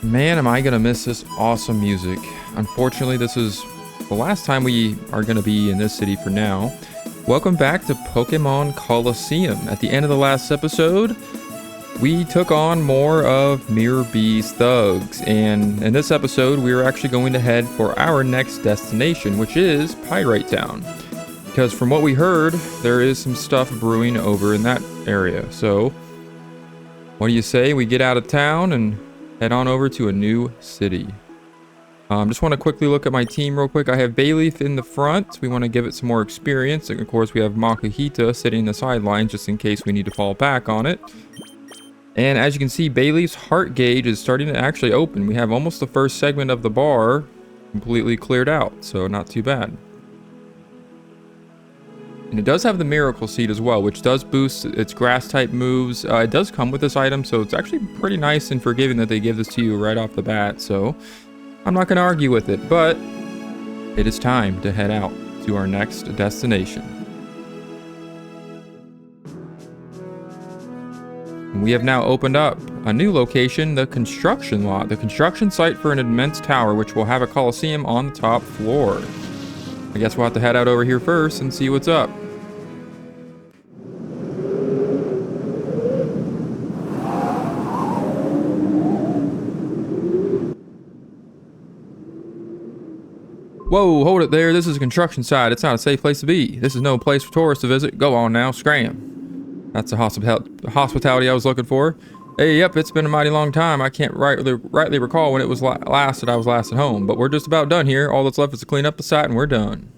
Man, am I gonna miss this awesome music. Unfortunately, this is the last time we are gonna be in this city for now. Welcome back to Pokemon Colosseum. At the end of the last episode, we took on more of Mirror B's thugs, and in this episode, we are actually going to head for our next destination, which is Pyrite Town. Because from what we heard, there is some stuff brewing over in that area. So, what do you say we get out of town and head on over to a new city? Just want to quickly look at my team real quick. I have Bayleaf in the front. We want to give it some more experience. And of course, we have Makuhita sitting in the sidelines just in case we need to fall back on it. And as you can see, Bayleaf's heart gauge is starting to actually open. We have almost the first segment of the bar completely cleared out, so not too bad. And it does have the Miracle Seed as well, which does boost its grass type moves. It does come with this item, so it's actually pretty nice and forgiving that they give this to you right off the bat. So I'm not going to argue with it, but it is time to head out to our next destination. We have now opened up a new location, the construction lot, the construction site for an immense tower, which will have a Colosseum on the top floor. I guess we'll have to head out over here first and see what's up. Whoa, hold it there. This is a construction site. It's not a safe place to be. This is no place for tourists to visit. Go on now, scram. That's the hospitality I was looking for. Hey, yep, it's been a mighty long time. I can't rightly recall when it was last that I was last at home, but we're just about done here. All that's left is to clean up the site and we're done.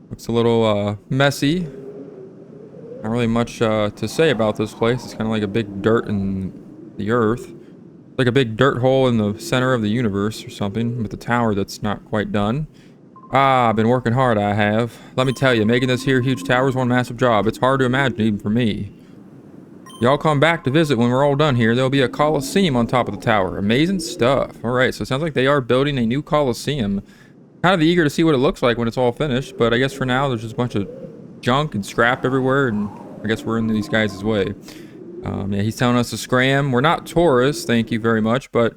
Looks a little messy. Not really much to say about this place. It's kind of like a big dirt in the earth. Like a big dirt hole in the center of the universe or something, with the tower that's not quite done. I've been working hard, I have. Let me tell you, making this here huge tower is one massive job. It's hard to imagine even for me. Y'all come back to visit when we're all done here. There'll be a Colosseum on top of the tower. Amazing stuff. Alright, so it sounds like they are building a new Colosseum. Kind of eager to see what it looks like when it's all finished, but I guess for now there's just a bunch of junk and scrap everywhere, and I guess we're in these guys' way. Yeah, he's telling us to scram. We're not tourists, thank you very much, but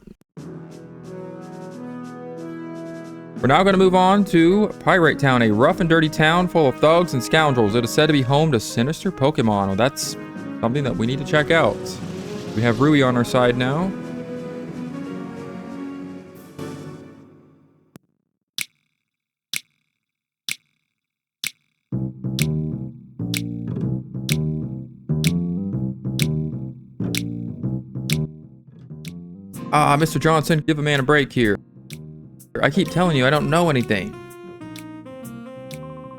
we're now going to move on to Pyrite Town, a rough and dirty town full of thugs and scoundrels. It is said to be home to sinister Pokemon. Well, that's something that we need to check out. We have Rui on our side now. Mr. Johnson, give a man a break here. I keep telling you, I don't know anything.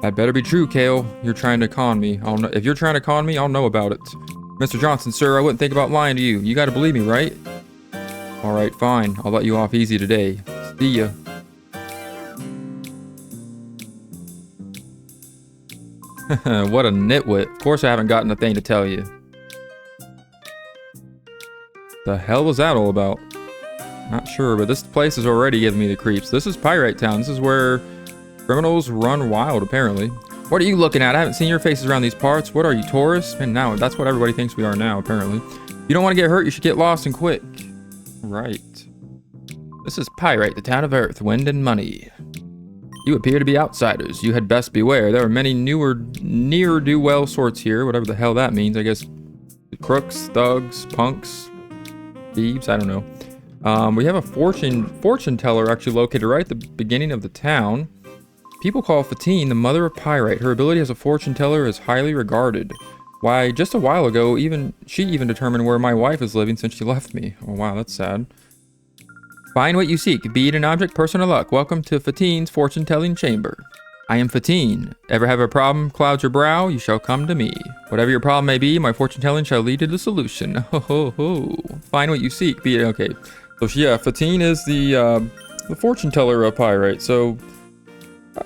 That better be true, Kale. You're trying to con me. If you're trying to con me, I'll know about it. Mr. Johnson, sir, I wouldn't think about lying to you. You gotta believe me, right? Alright, fine. I'll let you off easy today. See ya. What a nitwit. Of course I haven't gotten a thing to tell you. The hell was that all about? Not sure, but this place is already giving me the creeps. This is Pyrite Town. This is where criminals run wild, apparently. What are you looking at? I haven't seen your faces around these parts. What are you, tourists? And now, that's what everybody thinks we are now, apparently. You don't want to get hurt, you should get lost and quick. Right. This is Pyrite, the town of Earth, wind and money. You appear to be outsiders. You had best beware. There are many ne'er-do-well sorts here, whatever the hell that means. I guess crooks, thugs, punks, thieves, I don't know. We have a fortune teller actually located right at the beginning of the town. People call Fatine the mother of Pyrite. Her ability as a fortune teller is highly regarded. Why, just a while ago, she even determined where my wife is living since she left me. Oh wow, that's sad. Find what you seek, be it an object, person, or luck. Welcome to Fatine's fortune-telling chamber. I am Fatine. Ever have a problem clouds your brow? You shall come to me. Whatever your problem may be, my fortune-telling shall lead to the solution. Ho ho ho. Find what you seek, be it okay. So yeah, Fatine is the fortune teller of Pyrite. So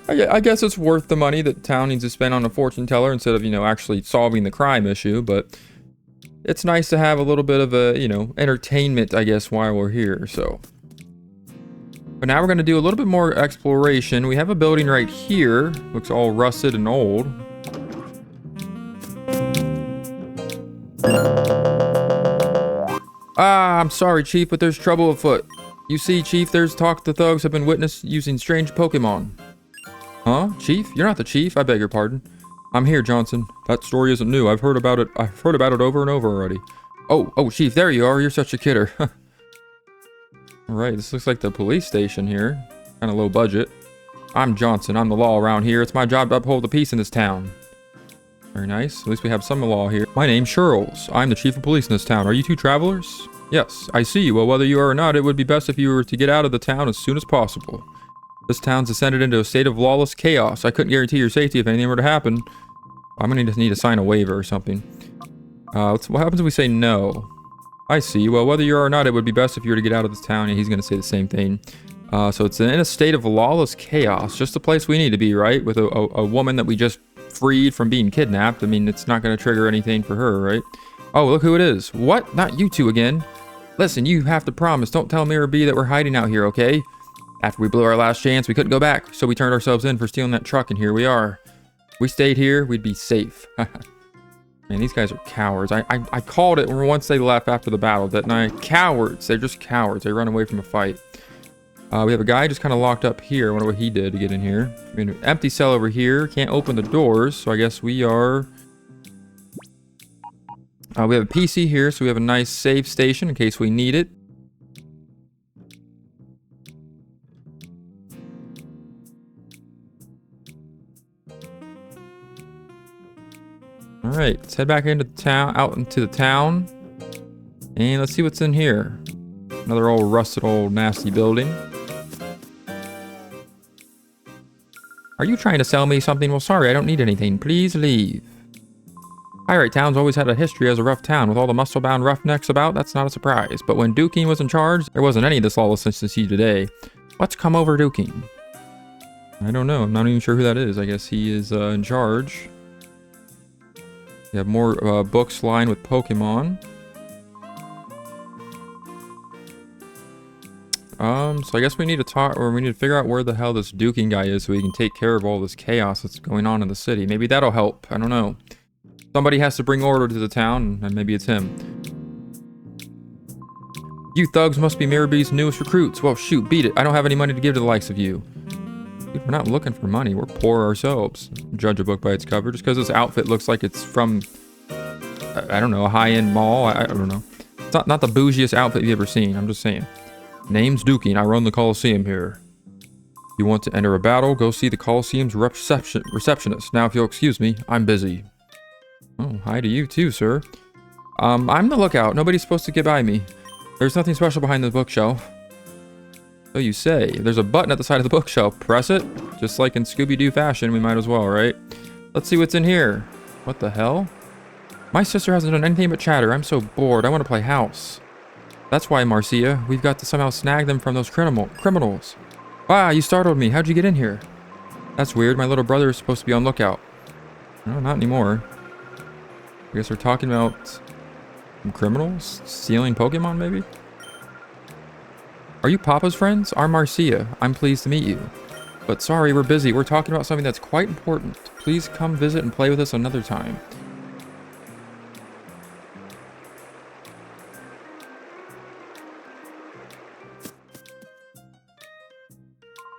I guess it's worth the money that town needs to spend on a fortune teller instead of, actually solving the crime issue. But it's nice to have a little bit of a, entertainment, I guess, while we're here. So, but now we're going to do a little bit more exploration. We have a building right here. Looks all rusted and old. I'm sorry, Chief, but there's trouble afoot. You see, Chief, there's talk the thugs have been witnessed using strange Pokemon. Huh? Chief? You're not the chief? I beg your pardon. I'm here, Johnson. That story isn't new. I've heard about it over and over already. Oh, Chief, there you are. You're such a kidder. Alright, this looks like the police station here. Kind of low budget. I'm Johnson. I'm the law around here. It's my job to uphold the peace in this town. Very nice. At least we have some law here. My name's Charles. I'm the chief of police in this town. Are you two travelers? Yes, I see. Well, whether you are or not, it would be best if you were to get out of the town as soon as possible. This town's descended into a state of lawless chaos. I couldn't guarantee your safety if anything were to happen. I'm gonna need to sign a waiver or something. What happens if we say no? I see. Well, whether you are or not, it would be best if you were to get out of this town. And he's gonna say the same thing. So it's in a state of lawless chaos. Just the place we need to be, right? With a woman that we just freed from being kidnapped. I mean, it's not gonna trigger anything for her, right? Oh, look who it is. What? Not you two again. Listen, you have to promise. Don't tell Mirror B that we're hiding out here, okay? After we blew our last chance, we couldn't go back, so we turned ourselves in for stealing that truck, and here we are. If we stayed here, we'd be safe. Man, these guys are cowards. I called it once they left after the battle, didn't I? Cowards. They're just cowards. They run away from a fight. We have a guy just kind of locked up here. I wonder what he did to get in here. I mean, an empty cell over here. Can't open the doors, so I guess we are... we have a PC here, so we have a nice save station in case we need it. Alright, let's head back into the town, out into the town. And let's see what's in here. Another old rusted old nasty building. Are you trying to sell me something? Well, sorry, I don't need anything. Please leave. Pyrite Town's always had a history as a rough town. With all the muscle-bound roughnecks about, that's not a surprise. But when Duking was in charge, there wasn't any of this lawlessness you see today. What's come over Duking? I don't know. I'm not even sure who that is. I guess he is in charge. We have more books lined with Pokemon. So I guess we need to talk, or we need to figure out where the hell this Duking guy is so we can take care of all this chaos that's going on in the city. Maybe that'll help. I don't know. Somebody has to bring order to the town, and maybe it's him. You thugs must be Mirror B's newest recruits. Well, shoot, beat it. I don't have any money to give to the likes of you. Dude, we're not looking for money. We're poor ourselves. Judge a book by its cover. Just because this outfit looks like it's from, I don't know, a high-end mall. I don't know. It's not the bougiest outfit you've ever seen. I'm just saying. Name's Duking. I run the Colosseum here. You want to enter a battle? Go see the Colosseum's receptionist. Now, if you'll excuse me, I'm busy. Oh, hi to you too, sir. I'm the lookout. Nobody's supposed to get by me. There's nothing special behind the bookshelf. So you say. There's a button at the side of the bookshelf. Press it. Just like in Scooby-Doo fashion, we might as well, right? Let's see what's in here. What the hell? My sister hasn't done anything but chatter. I'm so bored. I want to play house. That's why, Marcia. We've got to somehow snag them from those criminals. Wow, you startled me. How'd you get in here? That's weird. My little brother is supposed to be on lookout. No, not anymore. I guess we're talking about some criminals stealing Pokemon, maybe? Are you Papa's friends? I'm Marcia. I'm pleased to meet you. But sorry, we're busy. We're talking about something that's quite important. Please come visit and play with us another time.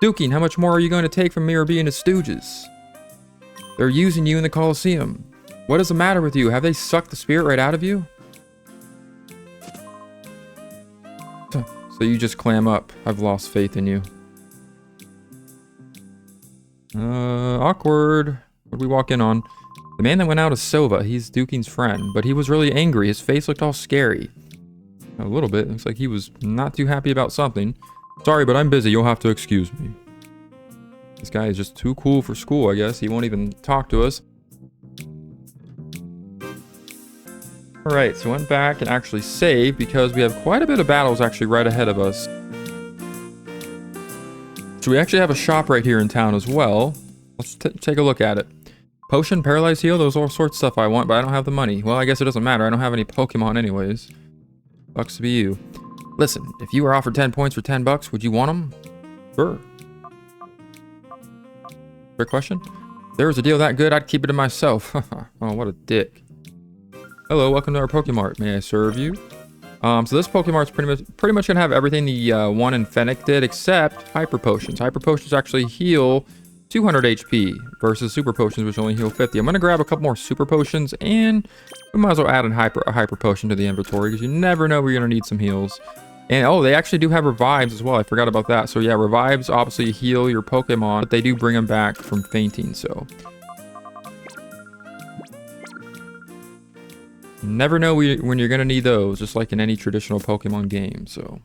Duking, how much more are you going to take from Mirror B and his stooges? They're using you in the Colosseum. What is the matter with you? Have they sucked the spirit right out of you? So you just clam up. I've lost faith in you. Awkward. What did we walk in on? The man that went out is Silva. He's Duking's friend, but he was really angry. His face looked all scary. A little bit. Looks like he was not too happy about something. Sorry, but I'm busy. You'll have to excuse me. This guy is just too cool for school, I guess. He won't even talk to us. Alright, so went back and actually saved because we have quite a bit of battles actually right ahead of us. So we actually have a shop right here in town as well. Let's take a look at it. Potion, paralyzed heal, those all sorts of stuff I want, but I don't have the money. Well, I guess it doesn't matter. I don't have any Pokemon anyways. Sucks to be you. Listen, if you were offered 10 points for 10 bucks, would you want them? Sure. Fair question? If there was a deal that good, I'd keep it to myself. Oh, what a dick. Hello, welcome to our Pokemart. May I serve you? So this Pokemon's pretty much gonna have everything the one in Fennec did, except Hyper Potions. Hyper Potions actually heal 200 HP versus Super Potions, which only heal 50. I'm gonna grab a couple more Super Potions, and we might as well add a Hyper Potion to the inventory because you never know where you're gonna need some heals. And oh, they actually do have revives as well. I forgot about that. So yeah, revives obviously heal your Pokemon, but they do bring them back from fainting. So never know when you're gonna need those, just like in any traditional Pokemon game. So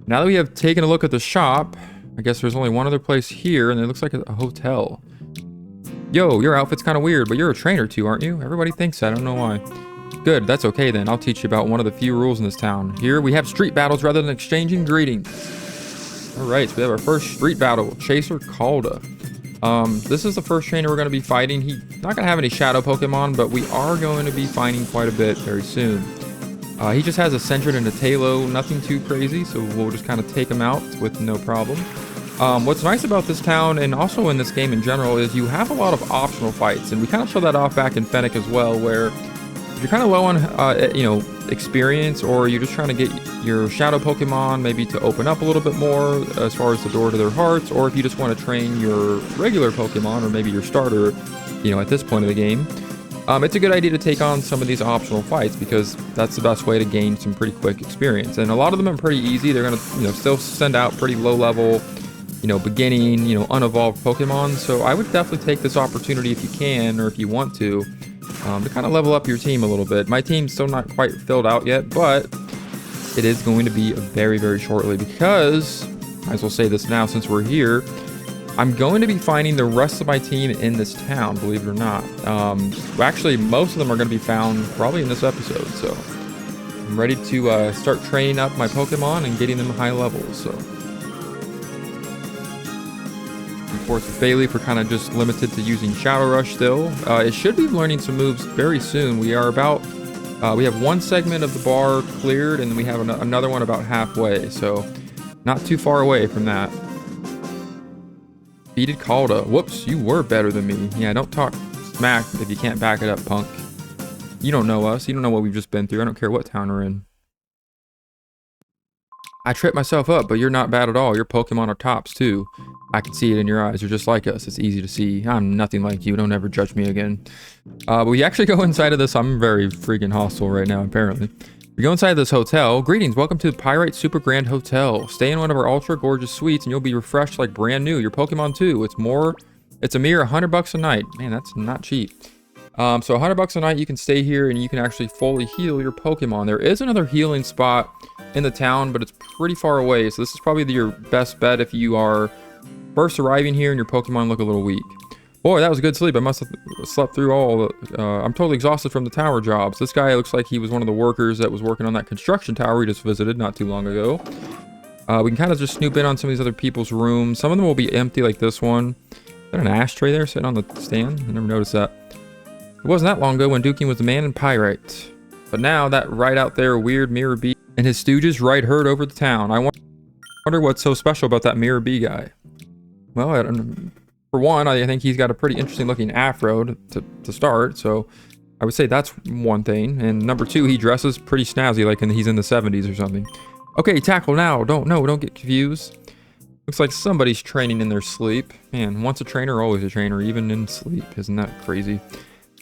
now that we have taken a look at the shop, I guess there's only one other place here, and it looks like a hotel. Yo, your outfit's kind of weird, but you're a trainer too, aren't you? Everybody thinks that. I don't know why. Good, that's okay then. I'll teach you about one of the few rules in this town. Here we have street battles rather than exchanging greetings. All right, so we have our first street battle, Chaser Calda. This is the first trainer we're going to be fighting. He's not going to have any shadow Pokemon, but we are going to be fighting quite a bit very soon. He just has a Sentret and a Tailo, nothing too crazy, so we'll just kind of take him out with no problem. What's nice about this town, and also in this game in general, is you have a lot of optional fights, and we kind of show that off back in Fennec as well, where if you're kind of low on, experience, or you're just trying to get your shadow Pokemon maybe to open up a little bit more as far as the door to their hearts, or if you just want to train your regular Pokemon, or maybe your starter, at this point of the game, it's a good idea to take on some of these optional fights because that's the best way to gain some pretty quick experience. And a lot of them are pretty easy. They're going to, still send out pretty low level, beginning, unevolved Pokemon. So I would definitely take this opportunity if you can, or if you want to kind of level up your team a little bit. My team's still not quite filled out yet, but it is going to be very, very shortly because, might as well say this now since we're here, I'm going to be finding the rest of my team in this town, believe it or not. Actually, most of them are going to be found probably in this episode, so I'm ready to start training up my Pokemon and getting them high levels, so. Of course, with Bayleaf, we're kind of just limited to using Shadow Rush still. It should be learning some moves very soon. We are about, we have one segment of the bar cleared, and then we have another one about halfway, so not too far away from that. Defeated Calda. Whoops, you were better than me. Yeah, don't talk smack if you can't back it up, punk. You don't know us. You don't know what we've just been through. I don't care what town we're in. I tripped myself up, but you're not bad at all. Your Pokemon are tops, too. I can see it in your eyes. You're just like us. It's easy to see. I'm nothing like you. Don't ever judge me again. But we actually go inside of this. I'm very freaking hostile right now, apparently. We go inside this hotel. Greetings. Welcome to the Pyrite Super Grand Hotel. Stay in one of our ultra gorgeous suites, and you'll be refreshed like brand new. Your Pokemon, too. It's a mere $100 a night. Man, that's not cheap. So $100 a night, you can stay here, and you can actually fully heal your Pokemon. There is another healing spot in the town, but it's pretty far away. So this is probably your best bet if you are first arriving here and your Pokemon look a little weak. Boy, that was a good sleep. I must have slept through all the... I'm totally exhausted from the tower jobs. This guy looks like he was one of the workers that was working on that construction tower we just visited not too long ago. We can kind of just snoop in on some of these other people's rooms. Some of them will be empty like this one. Is there an ashtray there sitting on the stand? I never noticed that. It wasn't that long ago when Duking was the man in Pyrite. But now that right out there weird Mirror Bee and his stooges ride herd over the town. I wonder what's so special about that Mirror Bee guy. Well, I don't know. For one, I think he's got a pretty interesting looking afro to start, so I would say that's one thing. And number two, he dresses pretty snazzy, like he's in the 70s or something. Okay, tackle now. Don't get confused. Looks like somebody's training in their sleep. Man, once a trainer, always a trainer, even in sleep. Isn't that crazy?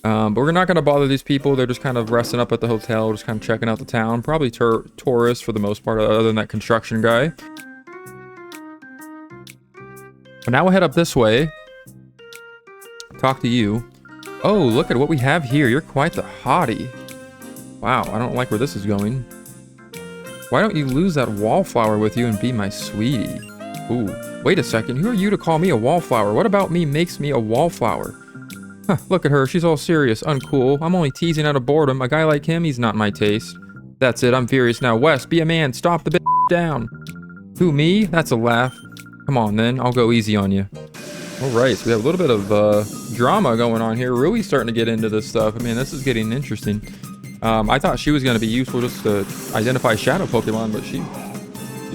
But we're not going to bother these people. They're just kind of resting up at the hotel, just kind of checking out the town. Probably tourists for the most part, other than that construction guy. But now we'll head up this way. Talk to you. Oh, look at what we have here. You're quite the hottie. Wow, I don't like where this is going. Why don't you lose that wallflower with you and be my sweetie? Ooh, wait a second. Who are you to call me a wallflower? What about me makes me a wallflower? Huh, look at her. She's all serious, uncool. I'm only teasing out of boredom. A guy like him, he's not my taste. That's it. I'm furious now. Wes, be a man. Stop the bitch down. Who, me? That's a laugh. Come on, then. I'll go easy on you. Alright, so we have a little bit of drama going on here. Rui's starting to get into this stuff. I mean, this is getting interesting. I thought she was going to be useful just to identify shadow Pokemon, but she's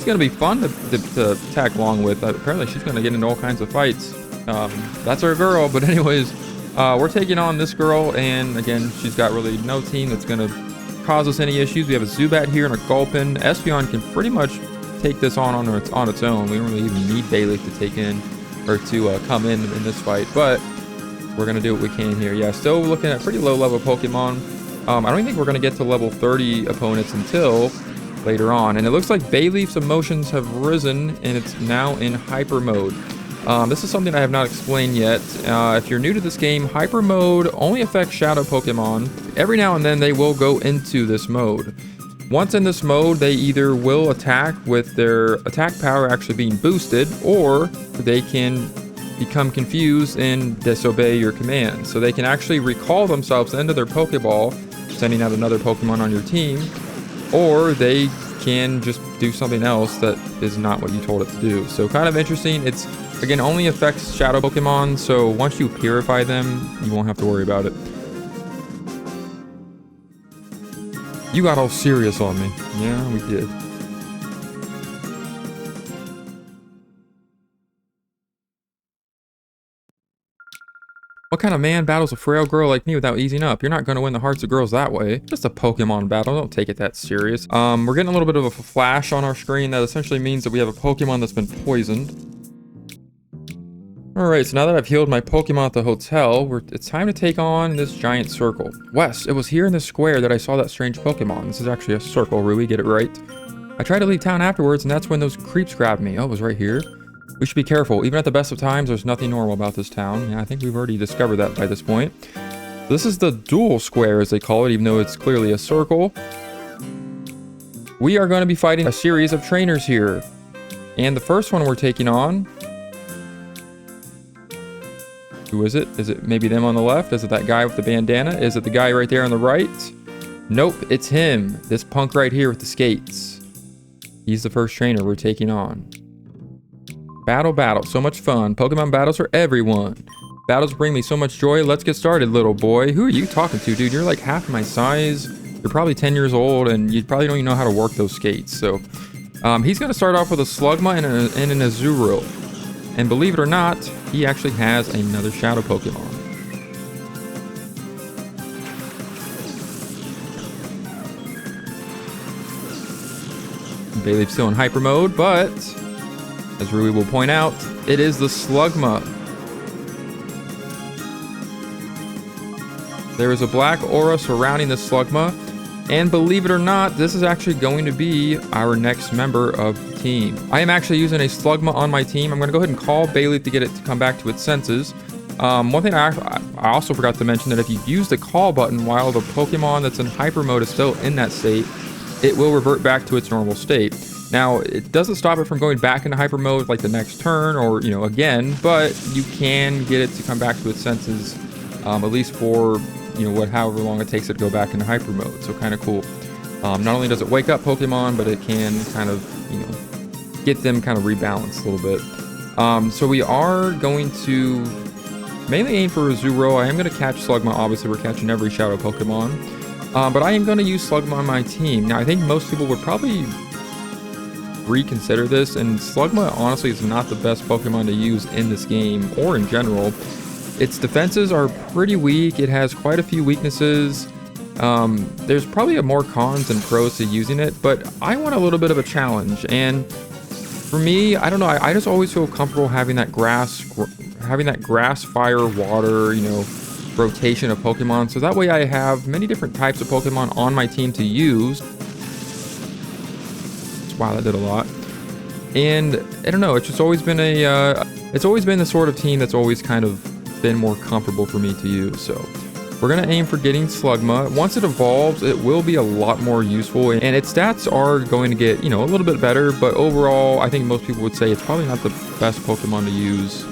going to be fun to tag along with. Apparently, she's going to get into all kinds of fights. That's our girl, but anyways, we're taking on this girl, and again, she's got really no team that's going to cause us any issues. We have a Zubat here and a Gulpin. Espeon can pretty much take this on its own. We don't really even need Bayleaf to take in or to come in this fight, but we're gonna do what we can here. Yeah, still looking at pretty low level Pokemon. I don't even think we're gonna get to level 30 opponents until later on. And it looks like Bayleaf's emotions have risen and it's now in hyper mode. This is something I have not explained yet. If you're new to this game, hyper mode only affects shadow Pokemon. Every now and then they will go into this mode. Once in this mode, they either will attack with their attack power actually being boosted, or they can become confused and disobey your commands. So they can actually recall themselves into their Pokeball, sending out another Pokemon on your team, or they can just do something else that is not what you told it to do. So kind of interesting. It's, again, only affects shadow Pokemon, so once you purify them, you won't have to worry about it. You got all serious on me. Yeah, we did. What kind of man battles a frail girl like me without easing up? You're not going to win the hearts of girls that way. Just a Pokemon battle. Don't take it that serious. We're getting a little bit of a flash on our screen. That essentially means that we have a Pokemon that's been poisoned. Alright, so now that I've healed my Pokemon at the hotel, it's time to take on this giant circle. Wes, it was here in this square that I saw that strange Pokemon. This is actually a circle, Rui, get it right. I tried to leave town afterwards, and that's when those creeps grabbed me. Oh, it was right here. We should be careful. Even at the best of times, there's nothing normal about this town. Yeah, I think we've already discovered that by this point. This is the Duel Square, as they call it, even though it's clearly a circle. We are going to be fighting a series of trainers here. And the first one we're taking on... Who is it? Is it maybe them on the left? Is it that guy with the bandana? Is it the guy right there on the right? Nope, it's him. This punk right here with the skates. He's the first trainer we're taking on. Battle, battle. So much fun. Pokemon battles for everyone. Battles bring me so much joy. Let's get started, little boy. Who are you talking to, dude? You're like half my size. You're probably 10 years old, and you probably don't even know how to work those skates. So, he's going to start off with a Slugma and an Azurill. And believe it or not, he actually has another Shadow Pokemon. Bayleaf's still in Hyper Mode, but as Rui will point out, it is the Slugma. There is a black aura surrounding the Slugma, and believe it or not, this is actually going to be our next member of the team. I am actually using a Slugma on my team. I'm going to go ahead and call Bayleaf to get it to come back to its senses. One thing I also forgot to mention, that if you use the call button while the Pokemon that's in Hyper Mode is still in that state, it will revert back to its normal state. Now, it doesn't stop it from going back into Hyper Mode like the next turn or, you know, again, but you can get it to come back to its senses, at least for, you know, however long it takes it to go back into Hyper Mode. So kind of cool. Not only does it wake up Pokemon, but it can kind of, you know, get them kind of rebalanced a little bit. So we are going to mainly aim for Azurill. I am going to catch Slugma. Obviously, we're catching every Shadow Pokemon. But I am going to use Slugma on my team. Now, I think most people would probably reconsider this, and Slugma honestly is not the best Pokemon to use in this game or in general. Its defenses are pretty weak. It has quite a few weaknesses. There's probably more cons than pros to using it, but I want a little bit of a challenge. And for me, I don't know, I just always feel comfortable having that grass fire water, you know, rotation of Pokemon, so that way I have many different types of Pokemon on my team to use. Wow, that did a lot. And I don't know, it's just always been it's always been the sort of team that's always kind of been more comfortable for me to use. So we're gonna aim for getting Slugma. Once it evolves, it will be a lot more useful, and its stats are going to get, you know, a little bit better, but overall I think most people would say it's probably not the best Pokemon to use.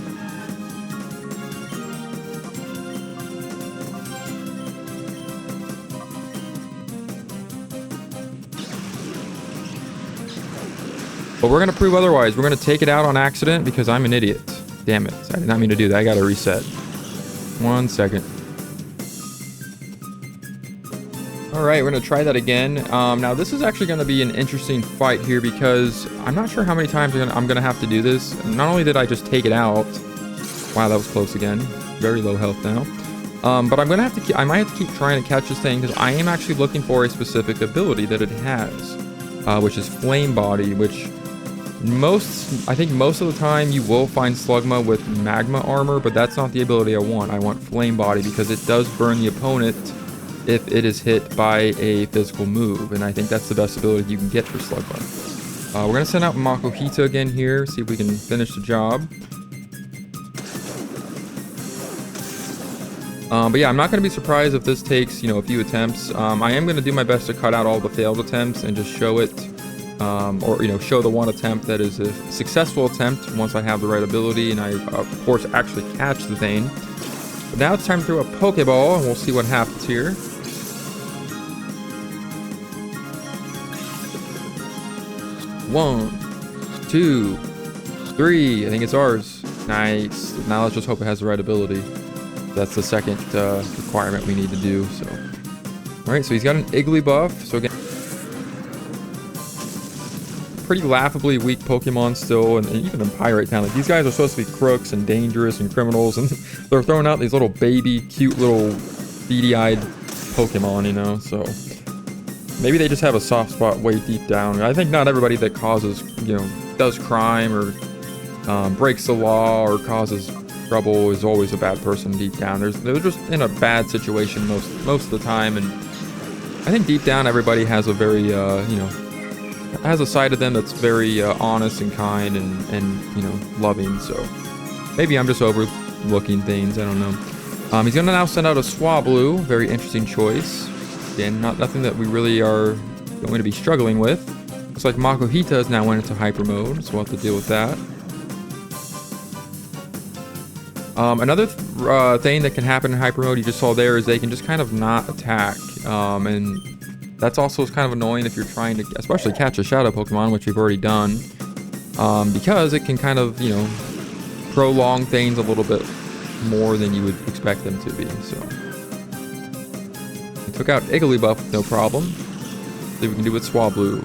But we're going to prove otherwise. We're going to take it out on accident because I'm an idiot. Damn it. I did not mean to do that. I got to reset. 1 second. Alright, we're going to try that again. Now, this is actually going to be an interesting fight here because I'm not sure how many times I'm going to have to do this. Not only did I just take it out. Wow, that was close again. Very low health now. But I'm gonna have to I might have to keep trying to catch this thing, because I am actually looking for a specific ability that it has, which is Flame Body, which I think most of the time you will find Slugma with Magma Armor, but that's not the ability I want. I want Flame Body because it does burn the opponent if it is hit by a physical move, and I think that's the best ability you can get for Slugma. We're gonna send out Makuhita again here, see if we can finish the job. But yeah, I'm not going to be surprised if this takes, a few attempts. I am going to do my best to cut out all the failed attempts and just show it, or, show the one attempt that is a successful attempt once I have the right ability and I, of course, actually catch the thing. But now it's time to throw a Pokeball, and we'll see what happens here. One, two, three. I think it's ours. Nice. Now let's just hope it has the right ability. That's the second requirement we need to do. So, all right. So he's got an Igglybuff. So again, pretty laughably weak Pokemon still, and even in Pyrite Town, like these guys are supposed to be crooks and dangerous and criminals, and they're throwing out these little baby, cute little beady-eyed Pokemon, So maybe they just have a soft spot way deep down. I think not everybody that causes, does crime or breaks the law or causes trouble is always a bad person deep down. They're just in a bad situation most of the time, and I think deep down everybody has a very has a side of them that's very honest and kind and loving. So maybe I'm just overlooking things. I don't know. He's gonna now send out a Swablu. Very interesting choice. Again, nothing that we really are going to be struggling with. Looks like Makuhita has now went into hyper mode, so we'll have to deal with that. Another thing that can happen in hyper mode, you just saw there, is they can just kind of not attack. And that's also kind of annoying if you're trying to, especially catch a Shadow Pokemon, which we've already done. Because it can kind of, prolong things a little bit more than you would expect them to be. So we took out Igglybuff with no problem. See what we can do with Swablu.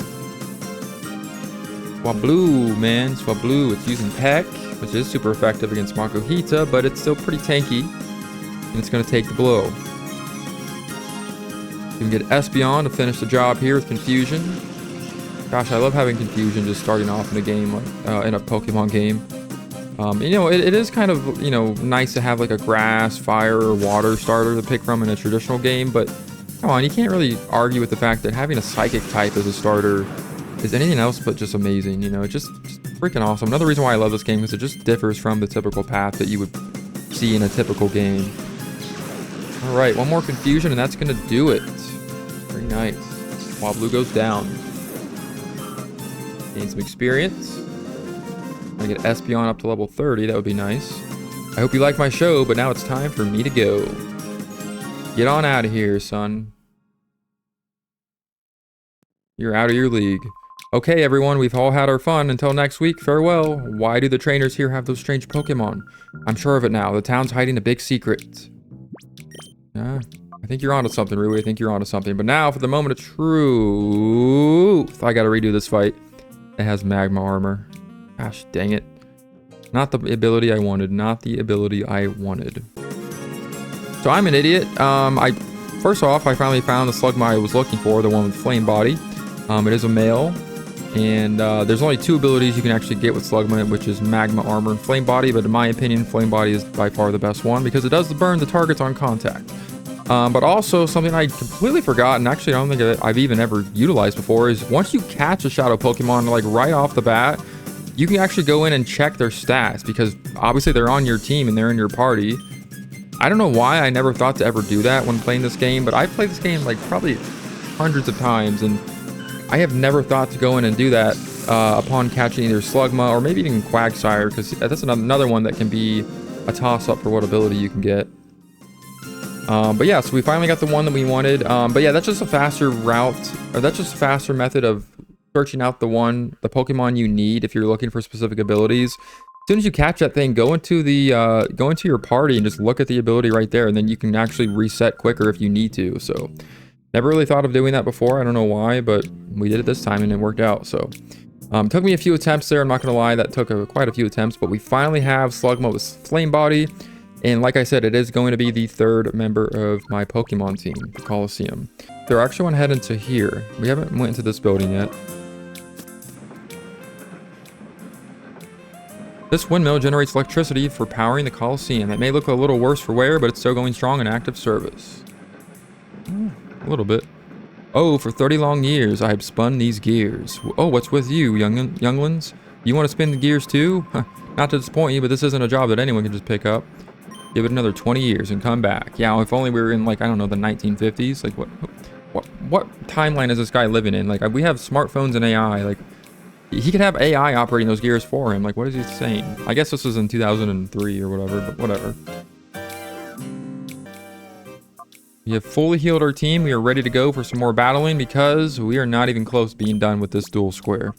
Swablu, man. Swablu. It's using Peck, which is super effective against Makuhita, but it's still pretty tanky, and it's going to take the blow. You can get Espeon to finish the job here with Confusion. Gosh, I love having Confusion just starting off in a game, in a Pokemon game. It is kind of, nice to have like a grass, fire, or water starter to pick from in a traditional game, but come on, you can't really argue with the fact that having a Psychic type as a starter is anything else but just amazing. It's just freaking awesome. Another reason why I love this game is it just differs from the typical path that you would see in a typical game. All right, one more Confusion, and that's going to do it. Very nice. Swablu goes down. Gain some experience. I get Espeon up to level 30. That would be nice. I hope you like my show, but now it's time for me to go. Get on out of here, son. You're out of your league. Okay, everyone, we've all had our fun. Until next week, farewell. Why do the trainers here have those strange Pokemon? I'm sure of it now. The town's hiding a big secret. I think you're onto something, Rui. I think you're onto something. But now, for the moment of truth, I gotta redo this fight. It has Magma Armor. Gosh, dang it. Not the ability I wanted. Not the ability I wanted. So I'm an idiot. First off, I finally found the Slugma I was looking for, the one with Flame Body. It is a male, and there's only two abilities you can actually get with Slugma, which is Magma Armor and Flame Body, but in my opinion, Flame Body is by far the best one because it does burn the targets on contact. But also, something I completely forgot, and actually I don't think I've even ever utilized before, is once you catch a Shadow Pokemon, like right off the bat, you can actually go in and check their stats, because obviously they're on your team and they're in your party. I don't know why I never thought to ever do that when playing this game, but I've played this game like probably hundreds of times, and I have never thought to go in and do that upon catching either Slugma or maybe even Quagsire, because that's another one that can be a toss-up for what ability you can get. But yeah, so we finally got the one that we wanted. But yeah, that's just a faster route, or that's just a faster method of searching out the Pokemon you need if you're looking for specific abilities. As soon as you catch that thing, go into your party and just look at the ability right there, and then you can actually reset quicker if you need to. So never really thought of doing that before. I don't know why, but we did it this time and it worked out. So it took me a few attempts there. I'm not gonna lie, that took quite a few attempts, but we finally have Slugma with Flame Body. And like I said, it is going to be the third member of my Pokemon team, the Colosseum. So I actually want to head into here. We haven't went into this building yet. This windmill generates electricity for powering the Colosseum. It may look a little worse for wear, but it's still going strong in active service. A little bit. Oh, for 30 long years, I have spun these gears. Oh, what's with you, younglings? You want to spin the gears too? Not to disappoint you, but this isn't a job that anyone can just pick up. Give it another 20 years and come back. Yeah, if only we were in, like, I don't know, the 1950s. Like, what timeline is this guy living in? Like, we have smartphones and AI. Like, he could have AI operating those gears for him. Like, what is he saying? I guess this was in 2003 or whatever, but whatever. We have fully healed our team. We are ready to go for some more battling because we are not even close to being done with this Duel Square.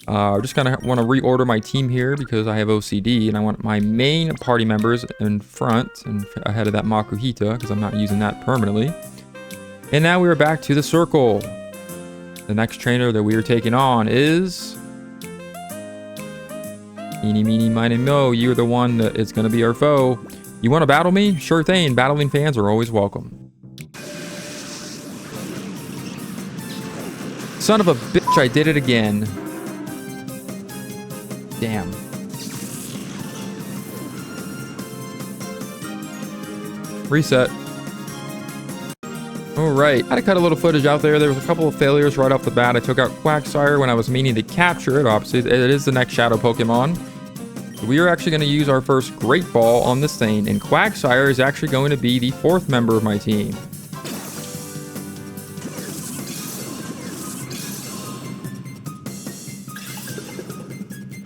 I just kind of want to reorder my team here because I have OCD and I want my main party members in front and ahead of that Makuhita because I'm not using that permanently. And now we are back to the circle. The next trainer that we are taking on is... Eeny, meeny, miny, mo. You're the one that is going to be our foe. You want to battle me? Sure thing. Battling fans are always welcome. Son of a bitch, I did it again. Damn. Reset. Alright, I had to cut a little footage out there. There was a couple of failures right off the bat. I took out Quagsire when I was meaning to capture it. Obviously, it is the next Shadow Pokemon. We are actually going to use our first Great Ball on this thing, and Quagsire is actually going to be the fourth member of my team.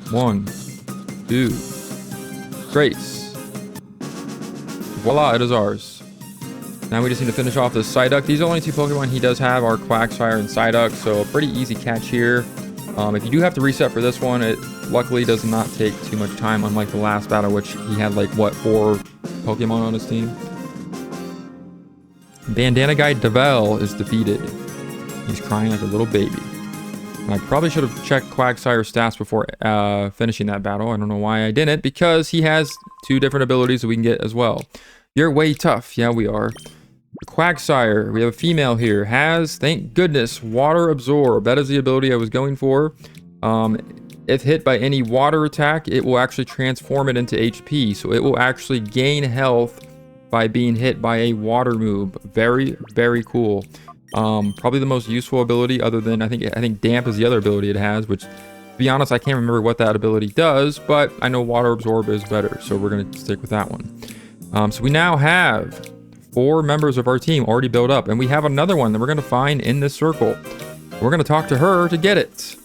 One, two, Grace. Voila, it is ours. Now we just need to finish off this Psyduck. These are the only two Pokemon he does have are Quagsire and Psyduck, so a pretty easy catch here. If you do have to reset for this one, it luckily does not take too much time, unlike the last battle, which he had like, what, 4 Pokemon on his team? Bandana Guy Duel is defeated. He's crying like a little baby. I probably should have checked Quagsire's stats before finishing that battle. I don't know why I didn't, because he has 2 different abilities that we can get as well. You're way tough. Yeah, we are. Quagsire, we have a female here, has, thank goodness, Water Absorb. That is the ability I was going for. If hit by any water attack, it will actually transform it into HP. So it will actually gain health by being hit by a water move. Very, very cool. Probably the most useful ability other than, I think Damp is the other ability it has, which, to be honest, I can't remember what that ability does, but I know Water Absorb is better, so we're going to stick with that one. So we now have 4 members of our team already built up, and we have another one that we're going to find in this circle. We're going to talk to her to get it.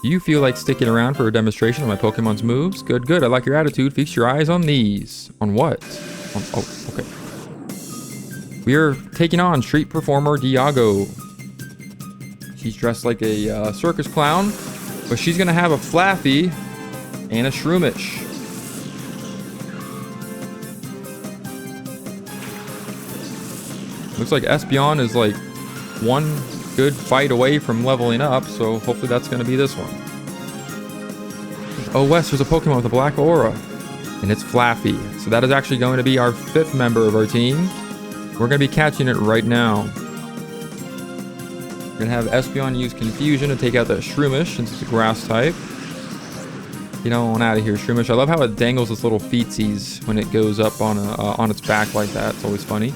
Do you feel like sticking around for a demonstration of my Pokemon's moves? Good, good. I like your attitude. Feast your eyes on these. On what? Oh, okay. We are taking on street performer Diago. She's dressed like a circus clown, but she's going to have a Flaffy and a Shroomish. Looks like Espeon is like one good fight away from leveling up, so hopefully that's going to be this one. Oh, Wes, there's a Pokemon with a black aura, and it's Flaffy. So that is actually going to be our 5th member of our team. We're going to be catching it right now. We're going to have Espeon use Confusion to take out that Shroomish since it's a grass type. Get on out of here, Shroomish. I love how it dangles its little feetsies when it goes up on its back like that. It's always funny.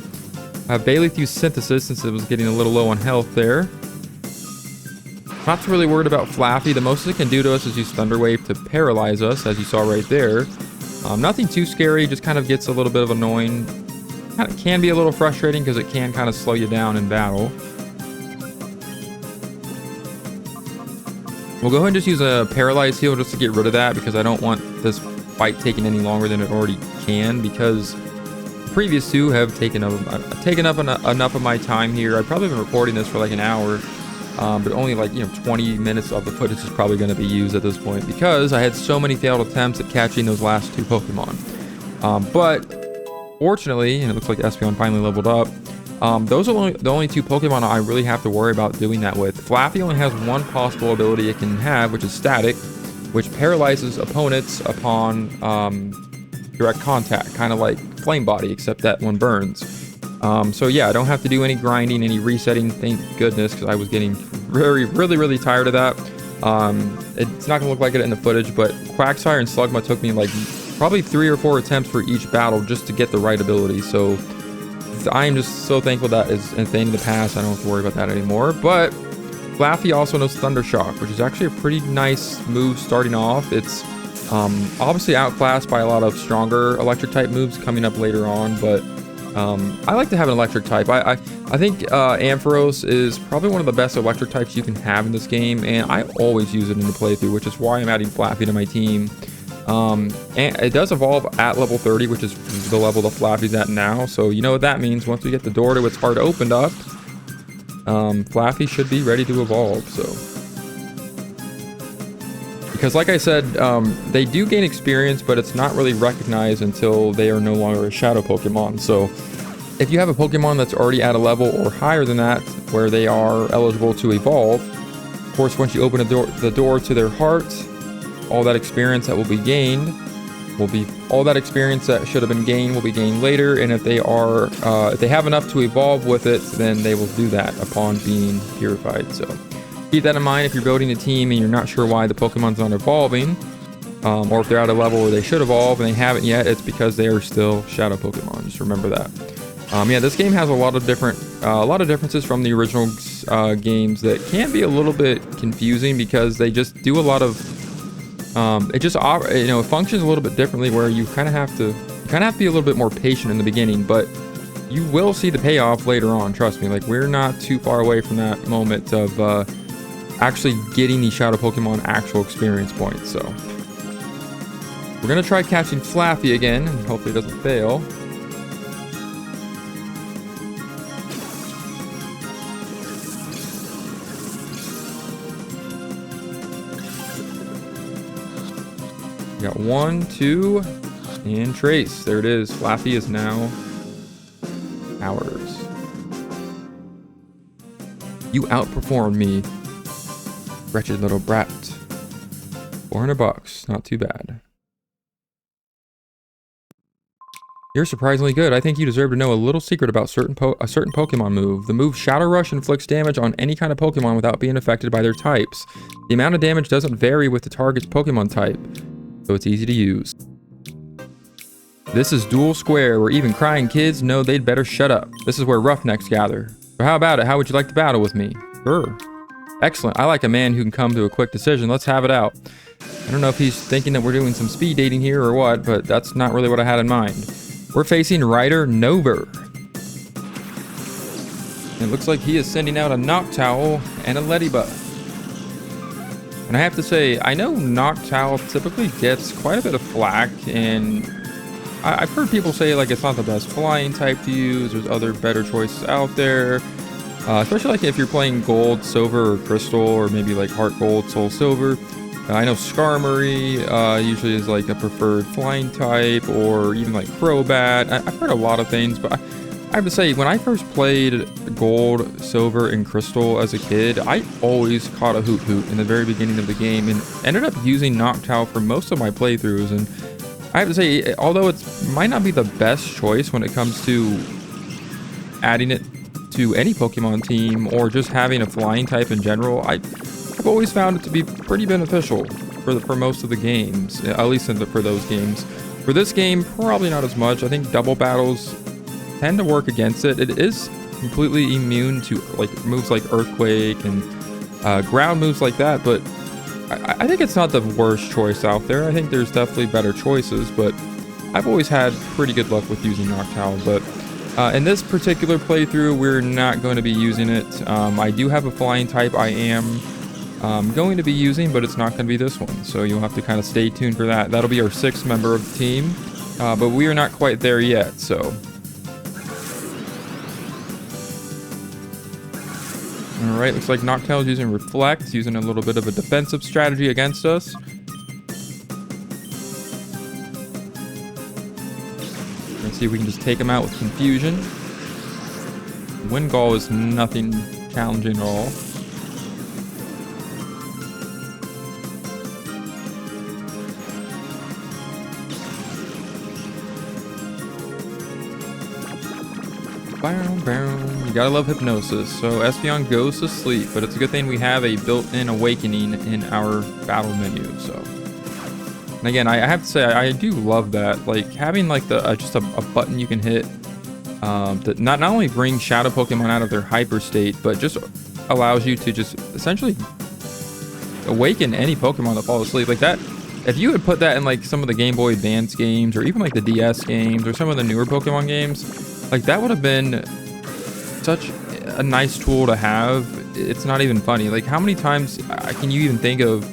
I have Bailey use Synthesis since it was getting a little low on health there. Not really worried about Flaffy. The most it can do to us is use Thunder Wave to paralyze us, as you saw right there. Nothing too scary, just kind of gets a little bit of annoying. It can be a little frustrating because it can kind of slow you down in battle. We'll go ahead and just use a Paralyze Heal just to get rid of that because I don't want this fight taking any longer than it already can, because the previous 2 have taken up enough of my time here. I've probably been recording this for like an hour, but only like 20 minutes of the footage is probably going to be used at this point because I had so many failed attempts at catching those last 2 Pokemon. But fortunately, and it looks like Espeon finally leveled up, those are the only 2 Pokemon I really have to worry about doing that with. Flaffy only has 1 possible ability it can have, which is Static, which paralyzes opponents upon direct contact, kind of like Flame Body, except that one burns. So yeah, I don't have to do any grinding, any resetting, thank goodness, because I was getting really tired of that. It's not gonna look like it in the footage, but Quagsire and Slugma took me like probably 3 or 4 attempts for each battle just to get the right ability. So I am just so thankful that is a thing in the past. I don't have to worry about that anymore. But Flaffy also knows Thunder Shock, which is actually a pretty nice move starting off. It's obviously outclassed by a lot of stronger electric type moves coming up later on, but I like to have an electric type. I think Ampharos is probably one of the best electric types you can have in this game, and I always use it in the playthrough, which is why I'm adding Flaffy to my team. And it does evolve at level 30, which is the level the Flaffy's at now. So you know what that means. Once we get the door to its heart opened up, Flaffy should be ready to evolve. So, because like I said, they do gain experience, but it's not really recognized until they are no longer a shadow Pokemon. So if you have a Pokemon that's already at a level or higher than that, where they are eligible to evolve, of course, once you open the door to their heart, all that experience that will be gained will be all that experience that should have been gained will be gained later. And if they are if they have enough to evolve with it, then they will do that upon being purified. So keep that in mind if you're building a team and you're not sure why the Pokemon's not evolving, or if they're at a level where they should evolve and they haven't yet, it's because they are still shadow Pokemon. Just remember that. Yeah, this game has a lot of differences from the original games that can be a little bit confusing because they just do a lot of it functions a little bit differently, where you kind of have to be a little bit more patient in the beginning, but you will see the payoff later on. Trust me, like we're not too far away from that moment of actually getting the shadow Pokemon actual experience points. So we're gonna try catching Flaffy again, and hopefully it doesn't fail. Got 1, 2, and trace. There it is. Flaffy is now ours. You outperformed me, wretched little brat. $400, not too bad. You're surprisingly good. I think you deserve to know a little secret about a certain Pokemon move. The move Shadow Rush inflicts damage on any kind of Pokemon without being affected by their types. The amount of damage doesn't vary with the target's Pokemon type, so it's easy to use. This is Duel Square, where even crying kids know they'd better shut up. This is where roughnecks gather. So how about it? How would you like to battle with me? Sure. Excellent. I like a man who can come to a quick decision. Let's have it out. I don't know if he's thinking that we're doing some speed dating here or what, but that's not really what I had in mind. We're facing Ryder Nover. It looks like he is sending out a Noctowl and a Ladybug. And I have to say, I know Noctowl typically gets quite a bit of flack, and I've heard people say like it's not the best flying type to use. There's other better choices out there, especially like if you're playing Gold, Silver, or Crystal, or maybe like Heart Gold, Soul Silver. I know Skarmory usually is like a preferred flying type, or even like Crobat. I've heard a lot of things, but I have to say, when I first played Gold, Silver, and Crystal as a kid, I always caught a Hoot Hoot in the very beginning of the game and ended up using Noctowl for most of my playthroughs. And I have to say, although it might not be the best choice when it comes to adding it to any Pokemon team or just having a flying type in general, I've always found it to be pretty beneficial for most of the games, at least for those games. For this game, probably not as much. I think double battles tend to work against it. It is completely immune to like moves like Earthquake and ground moves like that, but I think it's not the worst choice out there. I think there's definitely better choices, but I've always had pretty good luck with using Noctowl. But in this particular playthrough, we're not going to be using it. I do have a flying type I am going to be using, but it's not going to be this one, so you'll have to kind of stay tuned for that. That'll be our 6th member of the team, but we are not quite there yet. So all right, looks like Noctowl's using Reflect, using a little bit of a defensive strategy against us. Let's see if we can just take him out with Confusion. Wingull is nothing challenging at all. You gotta love hypnosis. So Espeon goes to sleep, but it's a good thing we have a built-in awakening in our battle menu. So, and again, I have to say I do love that. Like having like the just a button you can hit that not only brings shadow Pokemon out of their hyper state, but just allows you to just essentially awaken any Pokemon that fall asleep like that. If you had put that in like some of the Game Boy Advance games or even like the DS games or some of the newer Pokemon games, like that would have been such a nice tool to have. It's not even funny. Like how many times can you even think of,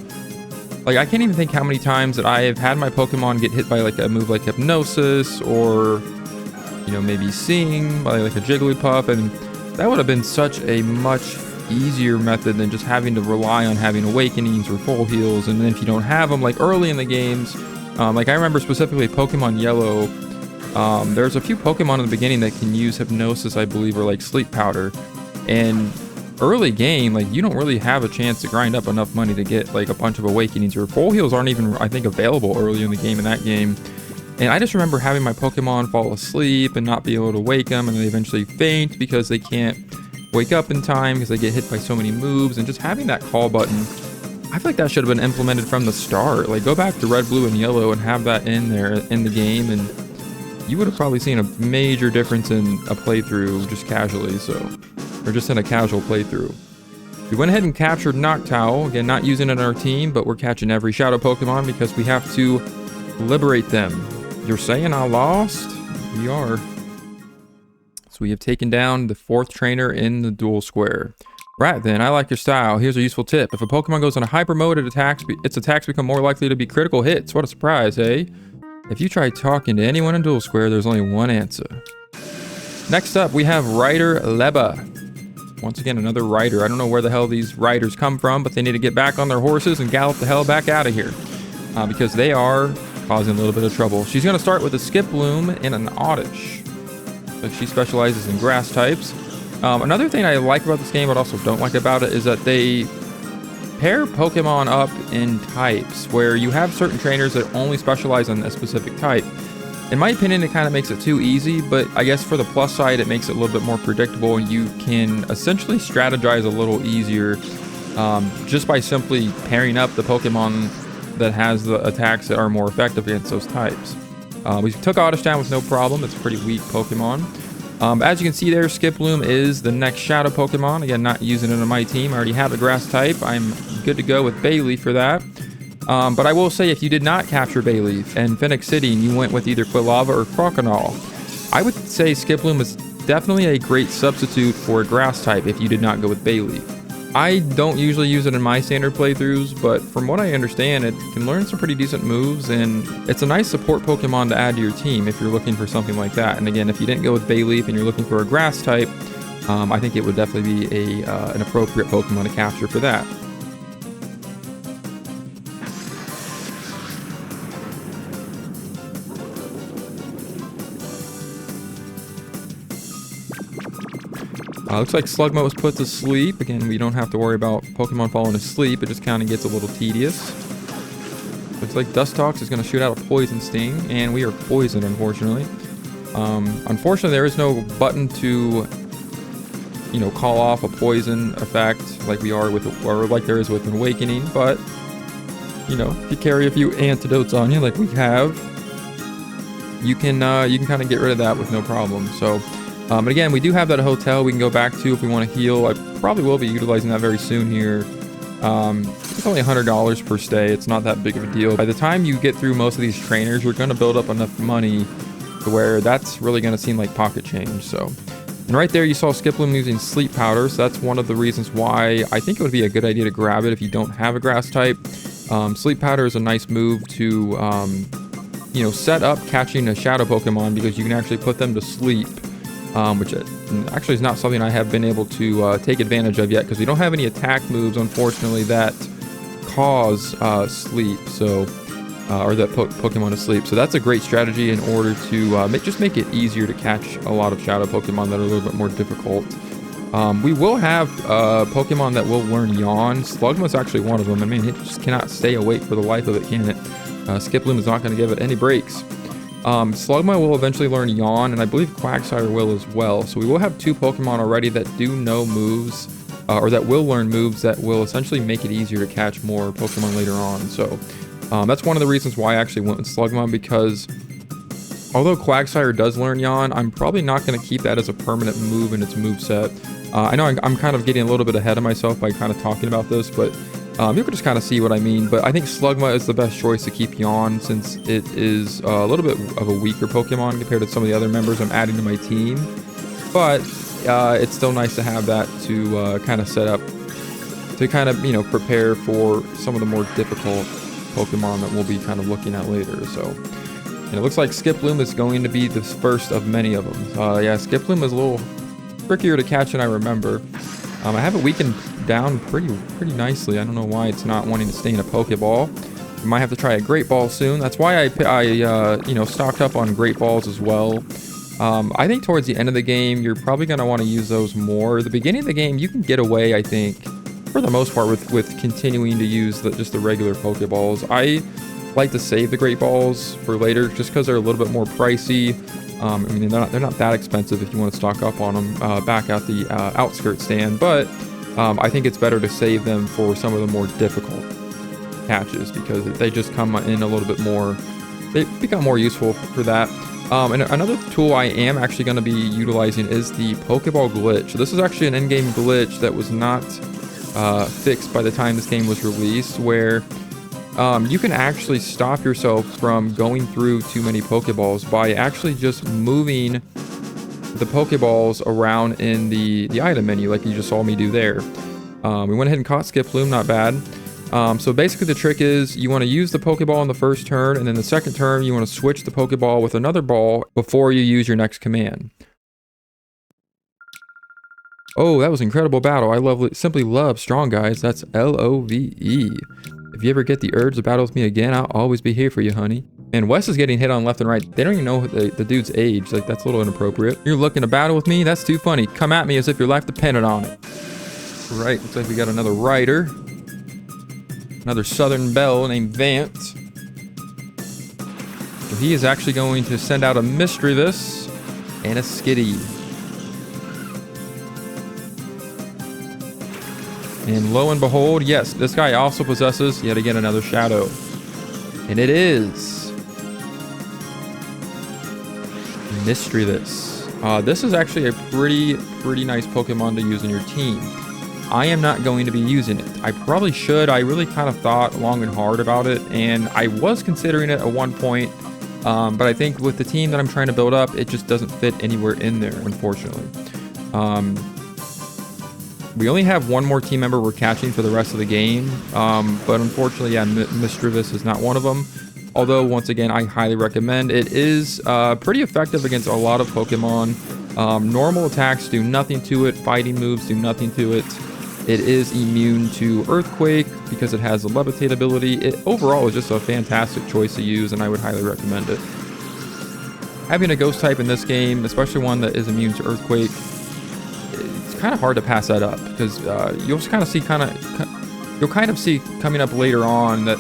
like I can't even think how many times that I have had my Pokemon get hit by like a move like Hypnosis or, you know, maybe Sing by like a Jigglypuff, and that would have been such a much easier method than just having to rely on having awakenings or full heals. And then if you don't have them like early in the games, like I remember specifically Pokemon Yellow, there's a few Pokemon in the beginning that can use Hypnosis, I believe, or like Sleep Powder, and early game, like you don't really have a chance to grind up enough money to get like a bunch of awakenings, or full heals aren't even, I think, available early in the game in that game. And I just remember having my Pokemon fall asleep and not be able to wake them, and they eventually faint because they can't wake up in time because they get hit by so many moves. And just having that call button, I feel like that should have been implemented from the start. Like go back to Red, Blue, and Yellow and have that in there in the game, and you would have probably seen a major difference in a playthrough just casually, so, or just in a casual playthrough. We went ahead and captured Noctowl, again not using it in our team, but we're catching every shadow Pokemon because we have to liberate them. You're saying I lost? We are. So we have taken down the 4th trainer in the Duel Square. Right then, I like your style. Here's a useful tip. If a Pokemon goes in a hyper mode, its attacks become more likely to be critical hits. What a surprise, eh? If you try talking to anyone in Duel Square, there's only one answer. Next up, we have Rider Leba. Once again, another rider. I don't know where the hell these riders come from, but they need to get back on their horses and gallop the hell back out of here. Because they are causing a little bit of trouble. She's going to start with a Skiploom and an Oddish. So she specializes in grass types. Another thing I like about this game, but also don't like about it, is that they pair Pokemon up in types, where you have certain trainers that only specialize in a specific type. In my opinion, it kind of makes it too easy, but I guess for the plus side, it makes it a little bit more predictable, and you can essentially strategize a little easier just by simply pairing up the Pokemon that has the attacks that are more effective against those types. We took Oddish down with no problem. It's a pretty weak Pokemon. As you can see there, Skiploom is the next Shadow Pokemon. Again, not using it on my team. I already have a Grass type. I'm good to go with Bayleaf for that. But I will say, if you did not capture Bayleaf and Phoenix City and you went with either Quilava or Croconaw, I would say Skiploom is definitely a great substitute for a Grass type if you did not go with Bayleaf. I don't usually use it in my standard playthroughs, but from what I understand, it can learn some pretty decent moves, and it's a nice support Pokemon to add to your team if you're looking for something like that. And again, if you didn't go with Bayleaf and you're looking for a Grass type, I think it would definitely be an appropriate Pokemon to capture for that. Looks like Slugma was put to sleep. Again, we don't have to worry about Pokemon falling asleep. It just kind of gets a little tedious. Looks like Dustox is going to shoot out a Poison Sting, and we are poisoned, unfortunately. Unfortunately, there is no button to, you know, call off a poison effect like we are with, or like there is with an Awakening. But, you know, if you carry a few antidotes on you, like we have, you can kind of get rid of that with no problem. So. But again, we do have that hotel we can go back to if we want to heal. I probably will be utilizing that very soon here. It's only $100 per stay. It's not that big of a deal. By the time you get through most of these trainers, you're going to build up enough money to where that's really going to seem like pocket change. So, and right there you saw Skiploom using Sleep Powder. So that's one of the reasons why I think it would be a good idea to grab it if you don't have a Grass type. Sleep Powder is a nice move to, you know, set up catching a Shadow Pokemon, because you can actually put them to sleep. Which actually is not something I have been able to take advantage of yet, because we don't have any attack moves, unfortunately, that cause sleep, so or that Pokemon to sleep. So that's a great strategy in order to just make it easier to catch a lot of Shadow Pokemon that are a little bit more difficult. We will have Pokemon that will learn Yawn. Slugma is actually one of them. I mean, it just cannot stay awake for the life of it, can it? Skiploom is not going to give it any breaks. Slugma will eventually learn Yawn, and I believe Quagsire will as well. So we will have 2 Pokemon already that do know moves, or that will learn moves that will essentially make it easier to catch more Pokemon later on. So that's one of the reasons why I actually went with Slugma, because although Quagsire does learn Yawn, I'm probably not going to keep that as a permanent move in its moveset. I know I'm kind of getting a little bit ahead of myself by kind of talking about this, but you can just kind of see what I mean. But I think Slugma is the best choice to keep Yawn, since it is a little bit of a weaker Pokemon compared to some of the other members I'm adding to my team. But it's still nice to have that to kind of set up, to kind of, you know, prepare for some of the more difficult Pokemon that we'll be kind of looking at later. So, and it looks like Skiploom is going to be the first of many of them. Yeah, Skiploom is a little trickier to catch than I remember. I have it weakened down pretty nicely. I don't know why it's not wanting to stay in a Pokeball. We might have to try a Great Ball soon. That's why I you know, stocked up on Great Balls as well. I think towards the end of the game, you're probably going to want to use those more. At the beginning of the game, you can get away, I think, for the most part, with continuing to use just the regular Pokeballs. I like to save the Great Balls for later, just because they're a little bit more pricey. I mean, they're not that expensive if you want to stock up on them back at the outskirt stand, but I think it's better to save them for some of the more difficult catches, because they just come in a little bit more, they become more useful for that. And another tool I am actually going to be utilizing is the Pokeball glitch. So this is actually an in-game glitch that was not fixed by the time this game was released, where you can actually stop yourself from going through too many Pokeballs by actually just moving the Pokeballs around in the item menu, like you just saw me do there. We went ahead and caught Skiploom, not bad. So basically the trick is you want to use the Pokeball in the first turn, and then the second turn you want to switch the Pokeball with another ball before you use your next command. Oh, that was an incredible battle. I simply love strong guys. That's L-O-V-E. If you ever get the urge to battle with me again, I'll always be here for you, honey. And Wes is getting hit on left and right. They don't even know the dude's age. Like, that's a little inappropriate. You're looking to battle with me? That's too funny. Come at me as if your life depended on it. Right, looks like we got another rider. Another Southern Belle named Vance. So he is actually going to send out a Misdreavus and a Skitty. And lo and behold, yes, this guy also possesses yet again another Shadow. And it is Misdreavus. This is actually a pretty nice Pokemon to use in your team. I am not going to be using it. I probably should. I really kind of thought long and hard about it, and I was considering it at one point, but I think with the team that I'm trying to build up, it just doesn't fit anywhere in there, unfortunately. We only have one more team member we're catching for the rest of the game, but unfortunately, yeah, Misdreavus is not one of them. Although, once again, I highly recommend. It is pretty effective against a lot of Pokemon. Normal attacks do nothing to it. Fighting moves do nothing to it. It is immune to Earthquake because it has a Levitate ability. It overall is just a fantastic choice to use, and I would highly recommend it. Having a Ghost type in this game, especially one that is immune to Earthquake, it's kind of hard to pass that up, because you'll just kind of see coming up later on that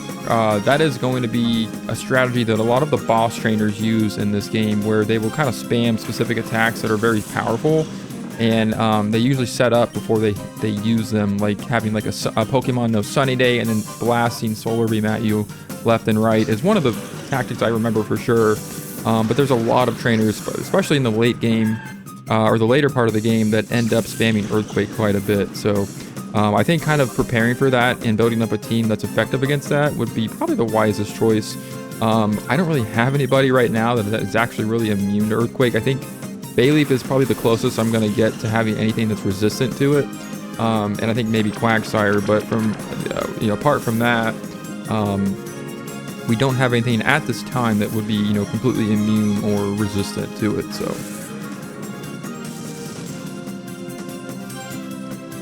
that is going to be a strategy that a lot of the boss trainers use in this game, where they will kind of spam specific attacks that are very powerful, and they usually set up before they use them, like having like a Pokemon no Sunny Day and then blasting Solar Beam at you left and right is one of the tactics I remember for sure. But there's a lot of trainers, especially in the late game or the later part of the game, that end up spamming Earthquake quite a bit. So I think kind of preparing for that and building up a team that's effective against that would be probably the wisest choice. I don't really have anybody right now that is actually really immune to Earthquake. I think Bayleaf is probably the closest I'm going to get to having anything that's resistant to it. And I think maybe Quagsire, but from, apart from that, we don't have anything at this time that would be, completely immune or resistant to it, so.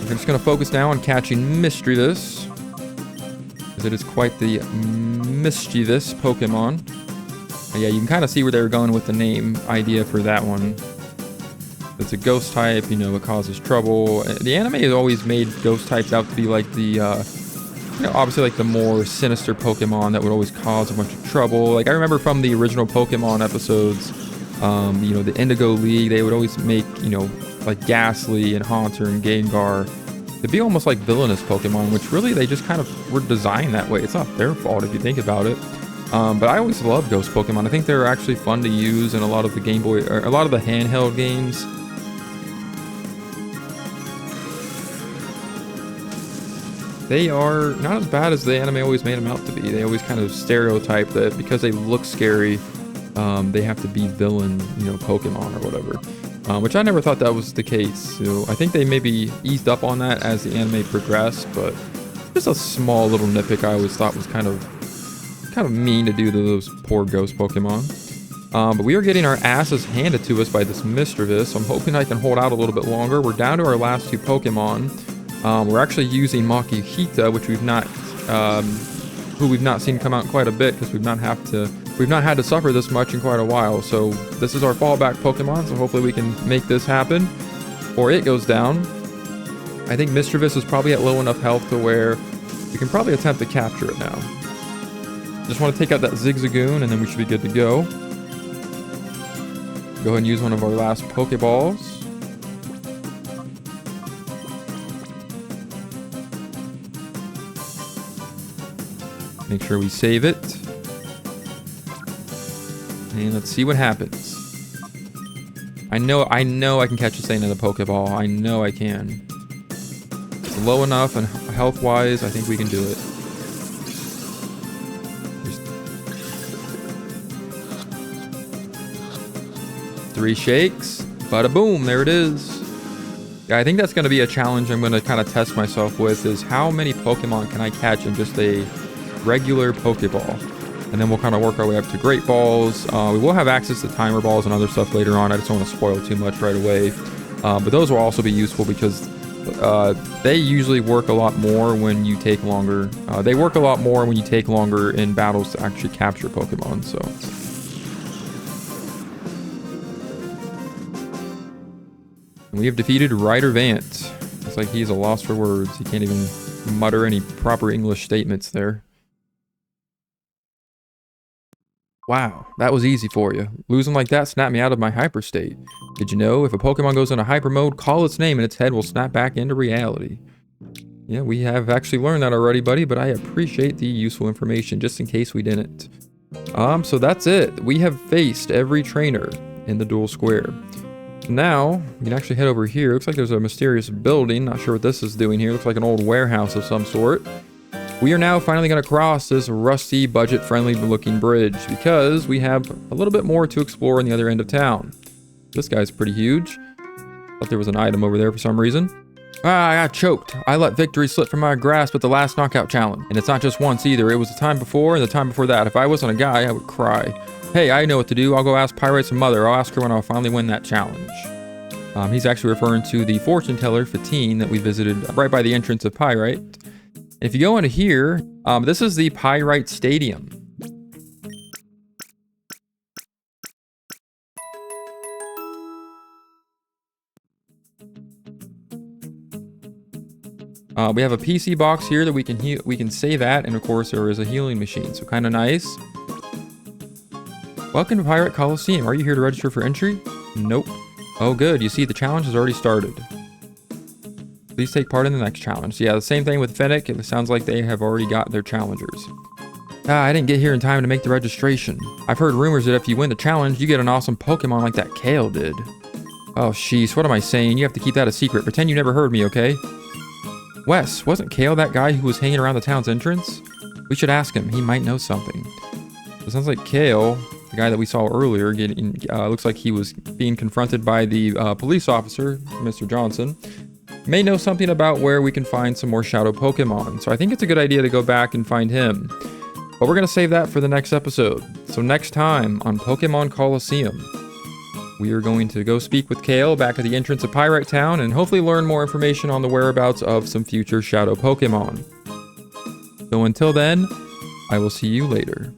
We're just going to focus now on catching Misdreavus, because it is quite the mischievous Pokemon. But yeah, you can kind of see where they were going with the name idea for that one. It's a ghost type, it causes trouble. The anime has always made ghost types out to be like the you know, obviously like the more sinister Pokemon that would always cause a bunch of trouble. Like I remember from the original Pokemon episodes, you know, the Indigo League, they would always make, you know, like Ghastly and Haunter and Gengar to be almost like villainous Pokemon, which really they just kind of were designed that way. It's not their fault if you think about it. But I always love Ghost Pokemon. I think they're actually fun to use in a lot of the Game Boy, or a lot of the handheld games. They are not as bad as the anime always made them out to be. They always kind of stereotype that because they look scary, they have to be villain, you know, Pokemon or whatever. Which I never thought that was the case. So I think they maybe eased up on that as the anime progressed, but just a small little nitpick I always thought was kind of mean to do to those poor ghost Pokemon. But we are getting our asses handed to us by this Mischievous. So I'm hoping I can hold out a little bit longer. We're down to our last 2 Pokemon. We're actually using Makuhita, which who we've not seen come out quite a bit because we've not had to suffer this much in quite a while. So this is our fallback Pokemon, so hopefully we can make this happen or it goes down. I think Mischievous is probably at low enough health to where we can probably attempt to capture it now. Just want to take out that Zigzagoon and then we should be good to go. Go ahead and use one of our last Pokeballs. Make sure we save it. And let's see what happens. I know I can catch this thing in a Pokeball. I know I can. It's low enough and health-wise, I think we can do it. Just 3 shakes. Bada boom, there it is. Yeah, I think that's going to be a challenge I'm going to kind of test myself with, is how many Pokemon can I catch in just a regular Pokeball. And then we'll kind of work our way up to Great Balls. We will have access to Timer Balls and other stuff later on. I just don't want to spoil too much right away. But those will also be useful because they usually work a lot more when you take longer. They work a lot more when you take longer in battles to actually capture Pokemon. So and we have defeated Ryder Vant. Looks like he's a loss for words. He can't even mutter any proper English statements there. Wow, that was easy for you. Losing like that snapped me out of my hyper state. Did you know if a Pokemon goes into hyper mode, call its name and its head will snap back into reality? Yeah, we have actually learned that already, buddy, but I appreciate the useful information just in case we didn't. So that's it. We have faced every trainer in the Duel Square. So now, we can actually head over here. Looks like there's a mysterious building. Not sure what this is doing here. Looks like an old warehouse of some sort. We are now finally going to cross this rusty, budget-friendly looking bridge because we have a little bit more to explore on the other end of town. This guy's pretty huge. Thought there was an item over there for some reason. Ah, I got choked. I let victory slip from my grasp at the last knockout challenge. And it's not just once either. It was the time before and the time before that. If I wasn't a guy, I would cry. Hey, I know what to do. I'll go ask Pyrite's mother. I'll ask her when I'll finally win that challenge. He's actually referring to the fortune teller, Fatine, that we visited right by the entrance of Pyrite. If you go into here, this is the Pyrite Stadium. We have a PC box here that we can save at, and of course there is a healing machine, so kind of nice. Welcome to Pyrite Colosseum. Are you here to register for entry? Nope. Oh good, you see the challenge has already started. Please take part in the next challenge. Yeah, the same thing with Fennec. It sounds like they have already got their challengers. I didn't get here in time to make the registration. I've heard rumors that if you win the challenge, you get an awesome Pokemon like that Kale did. Oh, sheesh, what am I saying? You have to keep that a secret. Pretend you never heard me, okay? Wes, wasn't Kale that guy who was hanging around the town's entrance? We should ask him. He might know something. It sounds like Kale, the guy that we saw earlier, looks like he was being confronted by the police officer, Mr. Johnson. May know something about where we can find some more shadow Pokemon. So I think it's a good idea to go back and find him. But we're going to save that for the next episode. So next time on Pokemon Colosseum, we are going to go speak with Kale back at the entrance of Pyrite Town and hopefully learn more information on the whereabouts of some future shadow Pokemon. So until then, I will see you later.